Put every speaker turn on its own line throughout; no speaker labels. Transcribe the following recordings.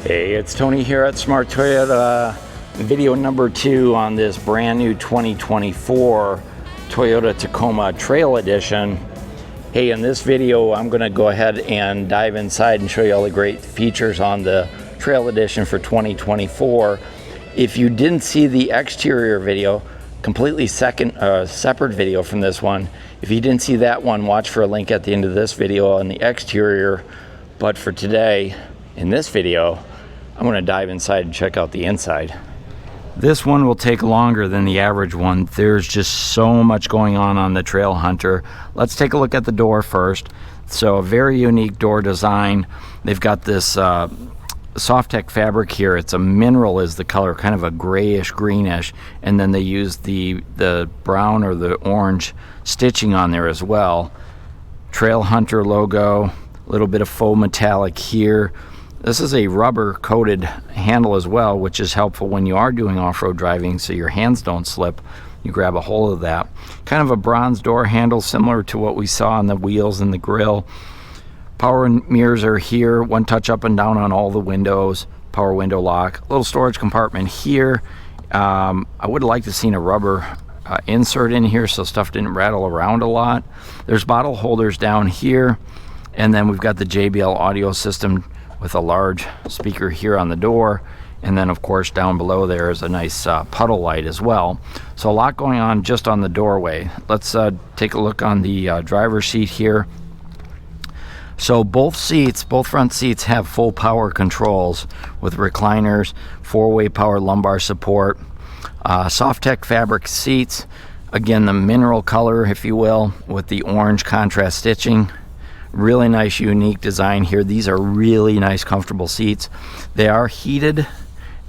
Hey, it's Tony here at Smart Toyota. Video number 2 on this brand new 2024 Toyota Tacoma Trail Edition. Hey, in this video, I'm going to go ahead and dive inside and show you all the great features on the Trail Edition for 2024. If you didn't see the exterior video, completely separate video from this one. If you didn't see that one, watch for a link at the end of this video on the exterior. But for today, in this video, I'm going to dive inside and check out the inside. This one will take longer than the average one. There's just so much going on the Trailhunter. Let's take a look at the door first. So a very unique door design. They've got this SofTex fabric here. It's a mineral is the color, kind of a grayish greenish, and then they use the brown or the orange stitching on there as well. Trailhunter logo, a little bit of faux metallic here. This is a rubber coated handle as well, which is helpful when you are doing off-road driving so your hands don't slip. You grab a hold of that. Kind of a bronze door handle similar to what we saw on the wheels and the grille. Power mirrors are here, one touch up and down on all the windows. Power window lock. Little storage compartment here. I would have liked to seen a rubber insert in here so stuff didn't rattle around a lot. There's bottle holders down here, and then we've got the JBL audio system with a large speaker here on the door, and then of course down below there is a nice puddle light as well. So a lot going on just on the doorway. Let's take a look on the driver's seat here. So both front seats have full power controls with recliners, 4-way power lumbar support, SofTex fabric seats, again the mineral color if you will, with the orange contrast stitching. Really nice unique design here. These are really nice comfortable seats. They are heated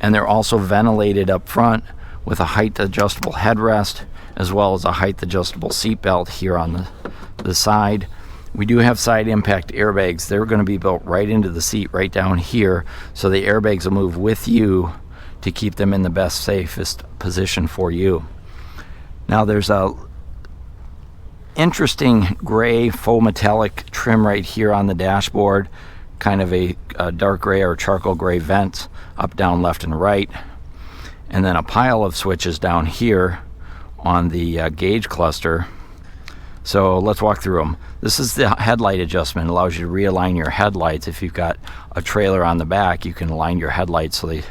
and they're also ventilated up front with a height adjustable headrest as well as a height adjustable seat belt here on the side. We do have side impact airbags. They're going to be built right into the seat right down here, so the airbags will move with you to keep them in the best safest position for you. Now there's a interesting gray faux metallic trim right here on the dashboard, kind of a dark gray or charcoal gray vent up, down, left, and right, and then a pile of switches down here on the gauge cluster. So let's walk through them. This is the headlight adjustment. It allows you to realign your headlights. If you've got a trailer on the back, you can align your headlights so they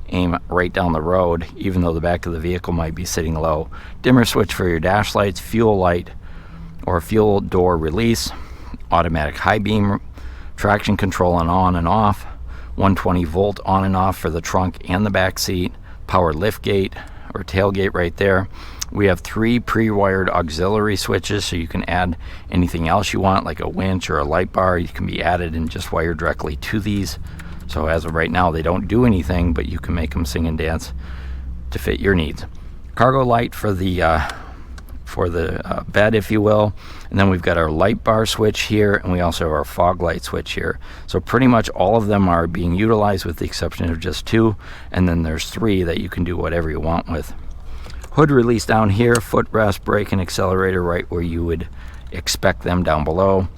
aim right down the road even though the back of the vehicle might be sitting low. Dimmer switch for your dash lights, fuel light or fuel door release, automatic high beam, traction control on and off, 120 volt on and off for the trunk and the back seat, power lift gate or tailgate right there. We have 3 pre-wired auxiliary switches, so you can add anything else you want, like a winch or a light bar. You can be added and just wired directly to these. So as of right now, they don't do anything, but you can make them sing and dance to fit your needs. Cargo light for the bed, if you will, and then we've got our light bar switch here, and we also have our fog light switch here. So pretty much all of them are being utilized with the exception of just 2, and then there's 3 that you can do whatever you want with. Hood release down here, footrest, brake, and accelerator right where you would expect them down below.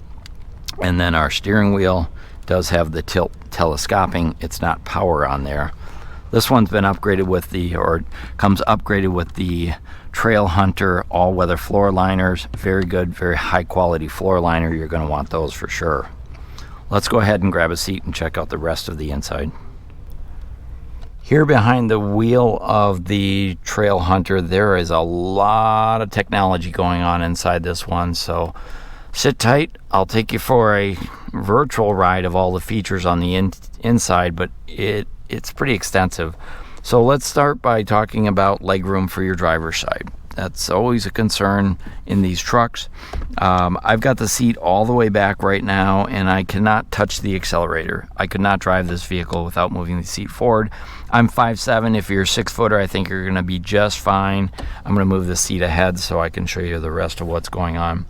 And then our steering wheel does have the tilt telescoping. It's not power on there. This one's been upgraded with comes upgraded with the Trailhunter all-weather floor liners. Very good, very high quality floor liner. You're going to want those for sure. Let's go ahead and grab a seat and check out the rest of the inside. Here behind the wheel of the Trailhunter, there is a lot of technology going on inside this one, so sit tight. I'll take you for a virtual ride of all the features on the inside, but it's pretty extensive. So let's start by talking about legroom for your driver's side. That's always a concern in these trucks. I've got the seat all the way back right now, and I cannot touch the accelerator. I could not drive this vehicle without moving the seat forward. I'm 5'7". If you're a 6-footer, I think you're going to be just fine. I'm going to move the seat ahead so I can show you the rest of what's going on.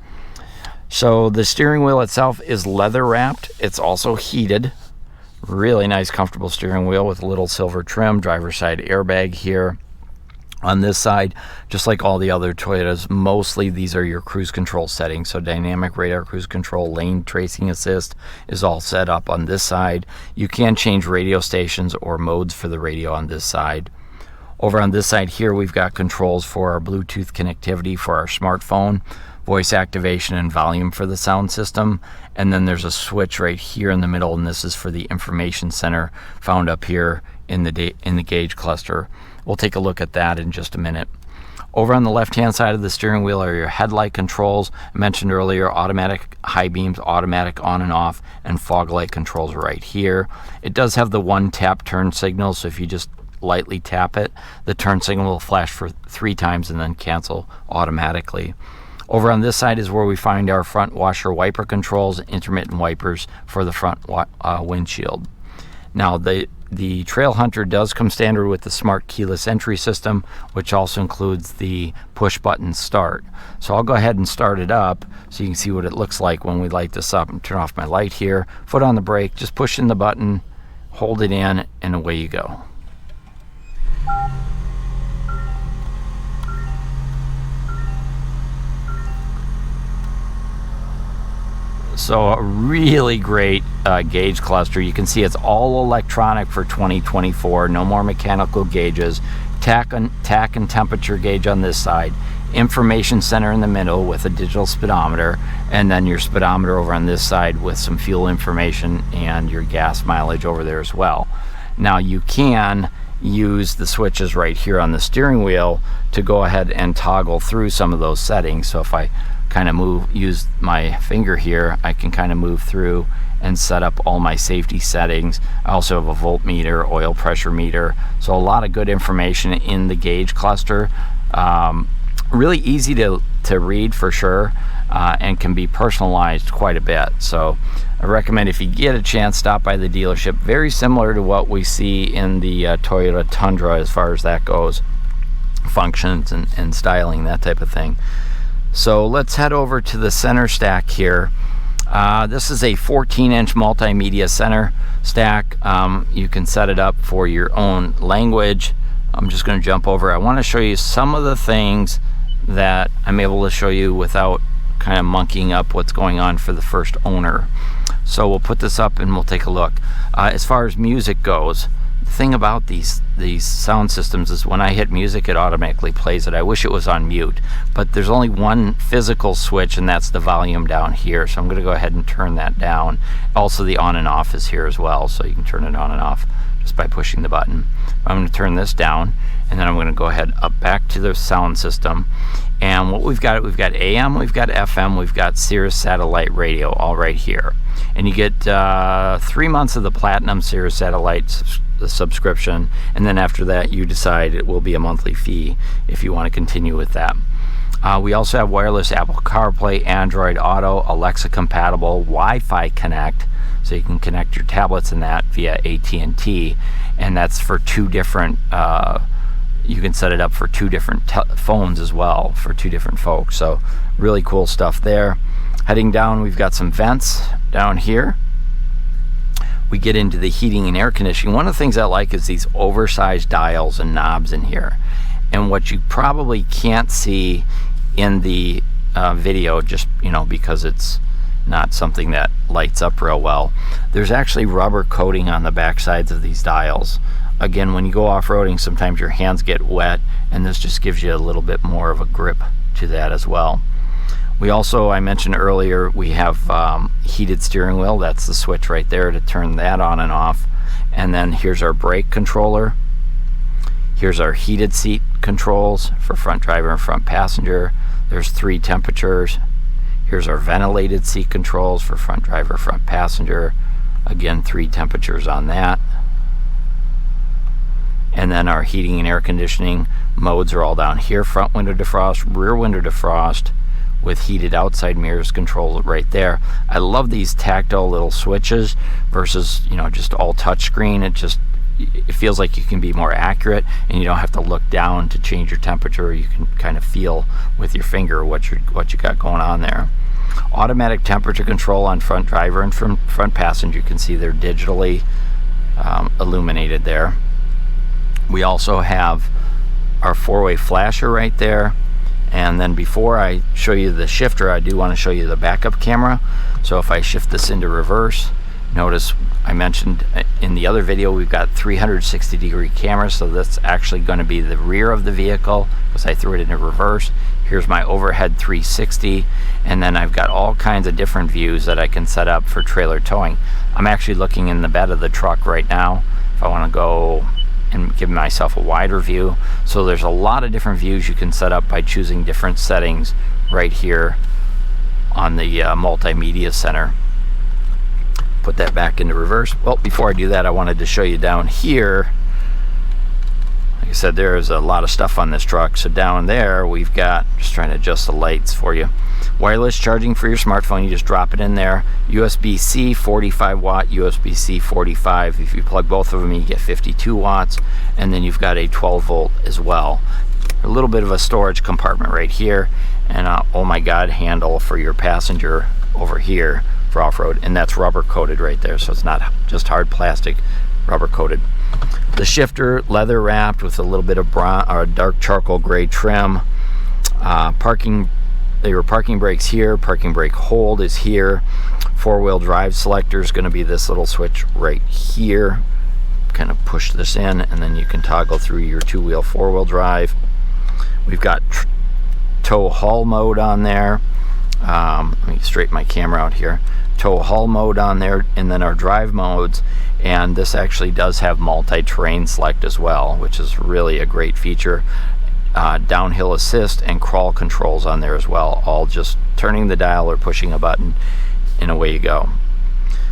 So the steering wheel itself is leather wrapped. It's also heated. Really nice, comfortable steering wheel with a little silver trim, driver's side airbag here. On this side, just like all the other Toyotas, mostly these are your cruise control settings. So dynamic radar cruise control, lane tracing assist is all set up on this side. You can change radio stations or modes for the radio on this side. Over on this side here, we've got controls for our Bluetooth connectivity for our smartphone, voice activation and volume for the sound system. And then there's a switch right here in the middle, and this is for the information center found up here in the gauge cluster. We'll take a look at that in just a minute. Over on the left-hand side of the steering wheel are your headlight controls. I mentioned earlier, automatic high beams, automatic on and off, and fog light controls right here. It does have the one tap turn signal, so if you just lightly tap it, the turn signal will flash for 3 times and then cancel automatically. Over on this side is where we find our front washer wiper controls, intermittent wipers for the front windshield. Now the Trailhunter does come standard with the smart keyless entry system, which also includes the push button start. So I'll go ahead and start it up so you can see what it looks like when we light this up. And turn off my light here, foot on the brake, just push in the button, hold it in, and away you go. So a really great gauge cluster. You can see it's all electronic for 2024. No more mechanical gauges. Tack and temperature gauge on this side. Information center in the middle with a digital speedometer. And then your speedometer over on this side with some fuel information and your gas mileage over there as well. Now you can use the switches right here on the steering wheel to go ahead and toggle through some of those settings. So if I kind of use my finger here, I can kind of move through and set up all my safety settings. I also have a voltmeter, oil pressure meter, so a lot of good information in the gauge cluster. Really easy to read for sure, and can be personalized quite a bit. So I recommend, if you get a chance, stop by the dealership. Very similar to what we see in the Toyota Tundra as far as that goes, functions and styling, that type of thing. So let's head over to the center stack here. This is a 14-inch multimedia center stack. You can set it up for your own language. I'm just going to jump over. I want to show you some of the things that I'm able to show you without kind of monkeying up what's going on for the first owner. So we'll put this up and we'll take a look. As far as music goes, the thing about these sound systems is when I hit music, it automatically plays it. I wish it was on mute, but there's only one physical switch, and that's the volume down here. So I'm going to go ahead and turn that down. Also, the on and off is here as well, so you can turn it on and off just by pushing the button. I'm going to turn this down, and then I'm going to go ahead up back to the sound system. And what we've got AM, we've got FM, we've got Sirius satellite radio all right here. And you get 3 months of the Platinum Sirius satellite subscription, and then after that you decide it will be a monthly fee if you want to continue with that. We also have wireless Apple CarPlay, Android Auto, Alexa compatible, Wi-Fi Connect, so you can connect your tablets and that via AT&T, and that's for 2 different you can set it up for 2 different phones as well for 2 different folks. So really cool stuff there. Heading down, we've got some vents down here. We get into the heating and air conditioning. One of the things I like is these oversized dials and knobs in here. And what you probably can't see in the video, just because it's not something that lights up real well, there's actually rubber coating on the back sides of these dials. Again, when you go off-roading, sometimes your hands get wet, and this just gives you a little bit more of a grip to that as well. We also, I mentioned earlier, we have heated steering wheel. That's the switch right there to turn that on and off. And then here's our brake controller. Here's our heated seat controls for front driver and front passenger. There's 3 temperatures. Here's our ventilated seat controls for front driver, front passenger. Again, 3 temperatures on that. And then our heating and air conditioning modes are all down here. Front window defrost, rear window defrost, with heated outside mirrors control right there. I love these tactile little switches versus just all touchscreen. It feels like you can be more accurate, and you don't have to look down to change your temperature. You can kind of feel with your finger what you got going on there. Automatic temperature control on front driver and front passenger. You can see they're digitally illuminated there. We also have our four-way flasher right there. And then before I show you the shifter, I do want to show you the backup camera. So if I shift this into reverse, notice I mentioned in the other video we've got 360-degree cameras, so that's actually going to be the rear of the vehicle because I threw it into reverse. Here's my overhead 360, and then I've got all kinds of different views that I can set up for trailer towing. I'm actually looking in the bed of the truck right now if I want to go and give myself a wider view. So there's a lot of different views you can set up by choosing different settings right here on the multimedia center. Put that back into reverse. Well, before I do that, I wanted to show you down here. Like I said, there's a lot of stuff on this truck. So down there we've got, just trying to adjust the lights for you, wireless charging for your smartphone. You just drop it in there. USB-C 45 watt, USB-C 45. If you plug both of them, you get 52 watts. And then you've got a 12 volt as well. A little bit of a storage compartment right here. And oh my God, handle for your passenger over here for off-road. And that's rubber coated right there. So it's not just hard plastic, rubber coated. The shifter, leather wrapped with a little bit of dark charcoal gray trim. There were parking brakes here. Parking brake hold is here. Four-wheel drive selector is going to be this little switch right here. Kind of push this in, and then you can toggle through your two-wheel four-wheel drive. We've got tow haul mode on there. Let me straighten my camera out here. Tow haul mode on there, and then our drive modes. And this actually does have multi-terrain select as well, which is really a great feature. Downhill assist and crawl controls on there as well, all just turning the dial or pushing a button and away you go.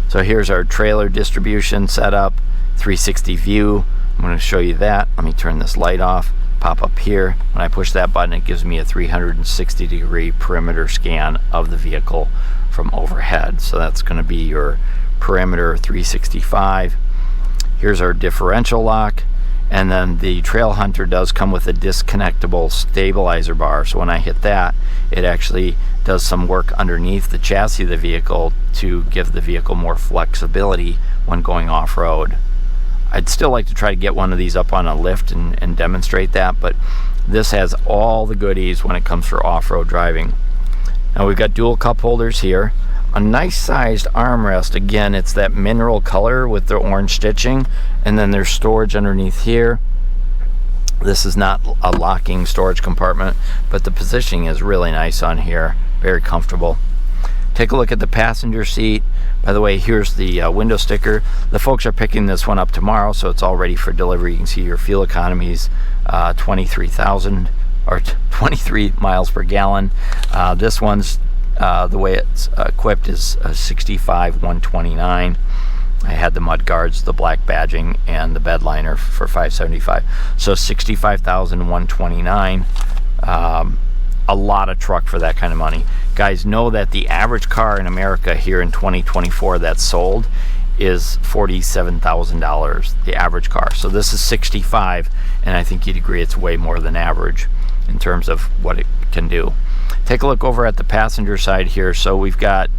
So here's our trailer distribution setup, 360 view. I'm going to show you that. Let me turn this light off, pop up here. When I push that button, it gives me a 360-degree perimeter scan of the vehicle from overhead. So that's going to be your perimeter 365. Here's our differential lock. And then the Trailhunter does come with a disconnectable stabilizer bar. So when I hit that, it actually does some work underneath the chassis of the vehicle to give the vehicle more flexibility when going off-road. I'd still like to try to get one of these up on a lift and demonstrate that, but this has all the goodies when it comes for off-road driving. Now we've got dual cup holders here. A nice sized armrest. Again, it's that mineral color with the orange stitching, and then there's storage underneath here. This is not a locking storage compartment, but the positioning is really nice on here, very comfortable. Take a look at the passenger seat. By the way, here's the window sticker. The folks are picking this one up tomorrow, so it's all ready for delivery. You can see your fuel economies, 23,000 or 23 miles per gallon. This one's the way it's equipped is 65,129. I had the mud guards, the black badging, and the bed liner for 575. So 65,129. A lot of truck for that kind of money. Guys, know that the average car in America here in 2024 that's sold is $47,000, the average car. So this is 65, and I think you'd agree it's way more than average in terms of what it can do. Take a look over at the passenger side here. So we've got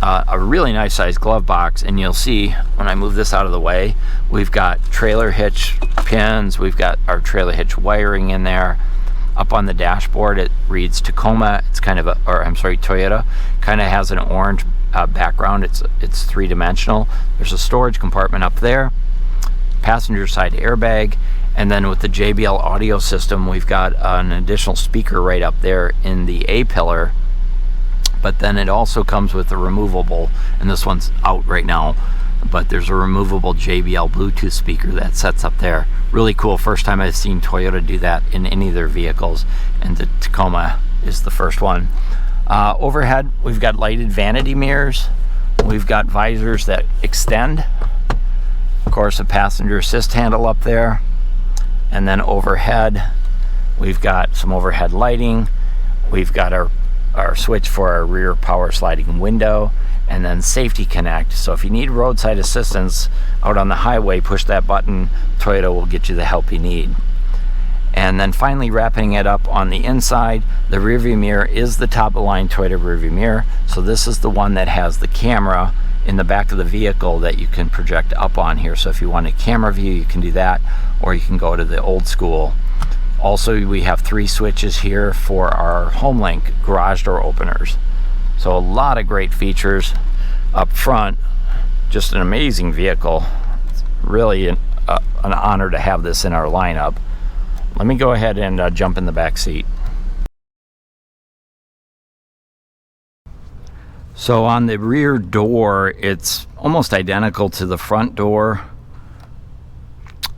a really nice sized glove box, and you'll see when I move this out of the way, we've got trailer hitch pins, we've got our trailer hitch wiring in there. Up on the dashboard it reads Tacoma. It's kind of a, or I'm sorry, Toyota. Kind of has an orange background. It's three-dimensional. There's a storage compartment up there, passenger side airbag, and then with the JBL audio system we've got an additional speaker right up there in the A-pillar. But then it also comes with a removable, and this one's out right now, but there's a removable JBL Bluetooth speaker that sets up there. Really cool. First time I've seen Toyota do that in any of their vehicles, and the Tacoma is the first one. Overhead, we've got lighted vanity mirrors. We've got visors that extend. Of course, a passenger assist handle up there. And then overhead, we've got some overhead lighting. We've got our switch for our rear power sliding window, and then safety connect. So if you need roadside assistance out on the highway, push that button. Toyota will get you the help you need. And then finally, wrapping it up on the inside, the rearview mirror is the top of the line Toyota rearview mirror. So this is the one that has the camera in the back of the vehicle that you can project up on here. So if you want a camera view, you can do that, or you can go to the old school Also, we have 3 switches here for our HomeLink garage door openers. So a lot of great features up front. Just an amazing vehicle. It's really an honor to have this in our lineup. Let me go ahead and jump in the back seat. So on the rear door, it's almost identical to the front door.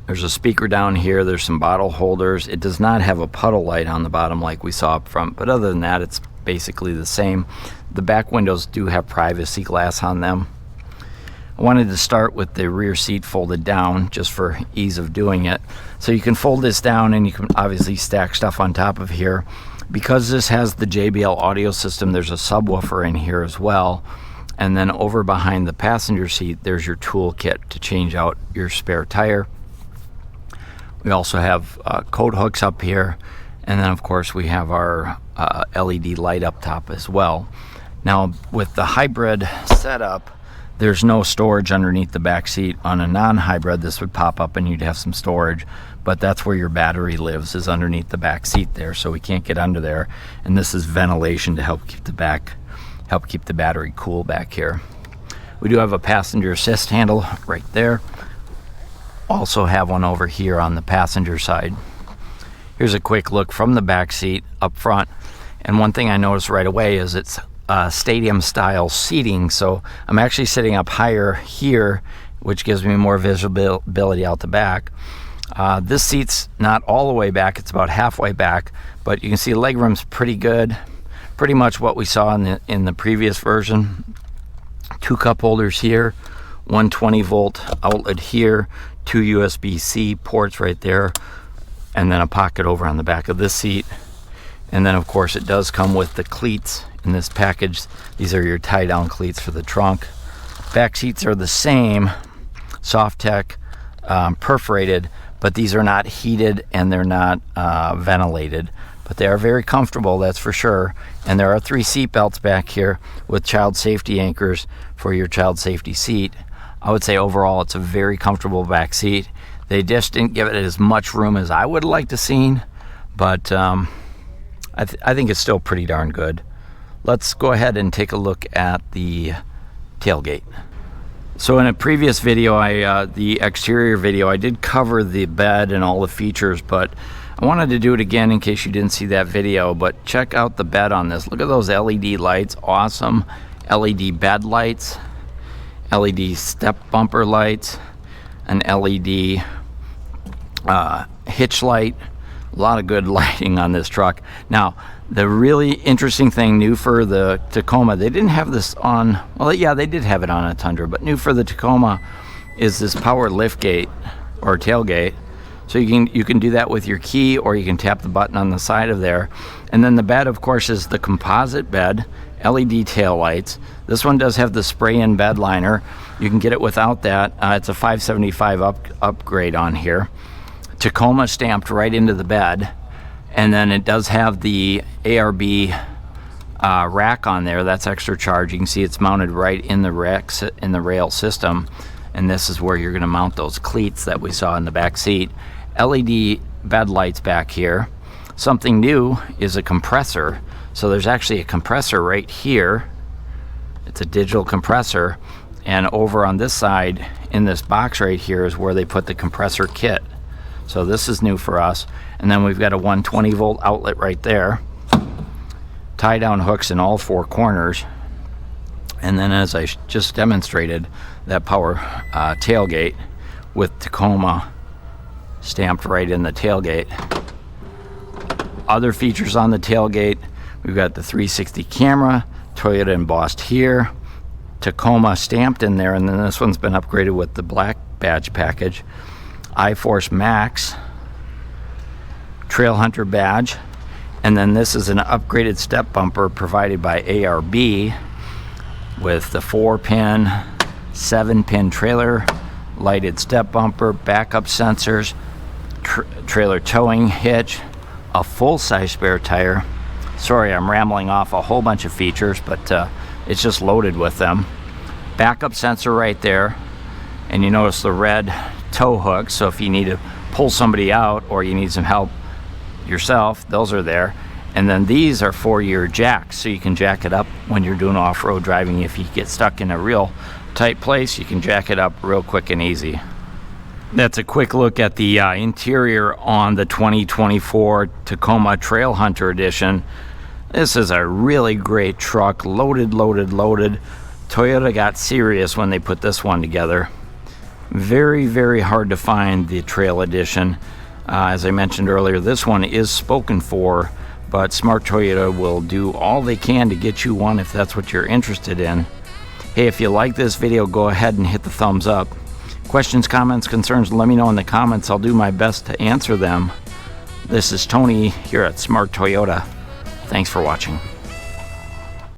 There's a speaker down here. There's some bottle holders. It does not have a puddle light on the bottom like we saw up front, but other than that, it's basically the same. The back windows do have privacy glass on them. I wanted to start with the rear seat folded down just for ease of doing it. So you can fold this down and you can obviously stack stuff on top of here. Because this has the JBL audio system, there's a subwoofer in here as well. And then over behind the passenger seat, there's your tool kit to change out your spare tire. We also have coat hooks up here, and then of course we have our LED light up top as well. Now with the hybrid setup, there's no storage underneath the back seat. On a non-hybrid, this would pop up and you'd have some storage, but that's where your battery lives, is underneath the back seat there, so we can't get under there. And this is ventilation to help keep the battery cool back here. We do have a passenger assist handle right there. Also have one over here on the passenger side. Here's a quick look from the back seat up front, and one thing I noticed right away is it's stadium style seating, so I'm actually sitting up higher here, which gives me more visibility out the back. This seat's not all the way back, it's about halfway back, but you can see legroom's pretty good, pretty much what we saw in the previous version. 2 cup holders here, 120 volt outlet here, 2 USB-C ports right there, and then a pocket over on the back of this seat. And then of course it does come with the cleats in this package. These are your tie down cleats for the trunk. Back seats are the same, SofTex, perforated, but these are not heated and they're not ventilated, but they are very comfortable, that's for sure. And there are 3 seat belts back here with child safety anchors for your child safety seat. I would say overall it's a very comfortable back seat. They just didn't give it as much room as I would like to seen, but I think it's still pretty darn good. Let's go ahead and take a look at the tailgate. So in a previous video, the exterior video, I did cover the bed and all the features, but I wanted to do it again in case you didn't see that video. But check out the bed on this. Look at those LED lights, awesome LED bed lights, LED step bumper lights, an LED hitch light. A lot of good lighting on this truck. Now, the really interesting thing new for the Tacoma, they didn't have this on, well, yeah, they did have it on a Tundra, but new for the Tacoma is this power lift gate or tailgate. So you can do that with your key, or you can tap the button on the side of there. And then the bed, of course, is the composite bed, LED tail lights. This one does have the spray-in bed liner. You can get it without that. It's a $575 upgrade on here. Tacoma stamped right into the bed, and then it does have the ARB rack on there. That's extra charge. You can see it's mounted right in the rail system, and this is where you're going to mount those cleats that we saw in the back seat. LED bed lights back here. Something new is a compressor. So there's actually a compressor right here. It's a digital compressor, and over on this side in this box right here is where they put the compressor kit. So this is new for us. And then we've got a 120 volt outlet right there. Tie down hooks in all 4 corners. And then, as I just demonstrated, that power tailgate with Tacoma stamped right in the tailgate. Other features on the tailgate, we've got the 360 camera, Toyota embossed here, Tacoma stamped in there, and then this one's been upgraded with the black badge package. iForce Max Trailhunter badge, and then this is an upgraded step bumper provided by ARB with the 4-pin, 7-pin trailer lighted step bumper, backup sensors, trailer towing hitch, a full-size spare tire. Sorry, I'm rambling off a whole bunch of features, but it's just loaded with them. Backup sensor right there, and you notice the red tow hook, so if you need to pull somebody out or you need some help yourself. Those are there. And then these are for your jacks, so you can jack it up when you're doing off-road driving. If you get stuck in a real tight place, you can jack it up real quick and easy. That's a quick look at the interior on the 2024 Tacoma Trailhunter edition. This is a really great truck, loaded. Toyota got serious when they put this one together. Very, very hard to find the Trail edition. As I mentioned earlier, this one is spoken for, but Smart Toyota will do all they can to get you one if that's what you're interested in. Hey, if you like this video, go ahead and hit the thumbs up. Questions, comments, concerns, let me know in the comments. I'll do my best to answer them. This is Tony here at Smart Toyota. Thanks for watching.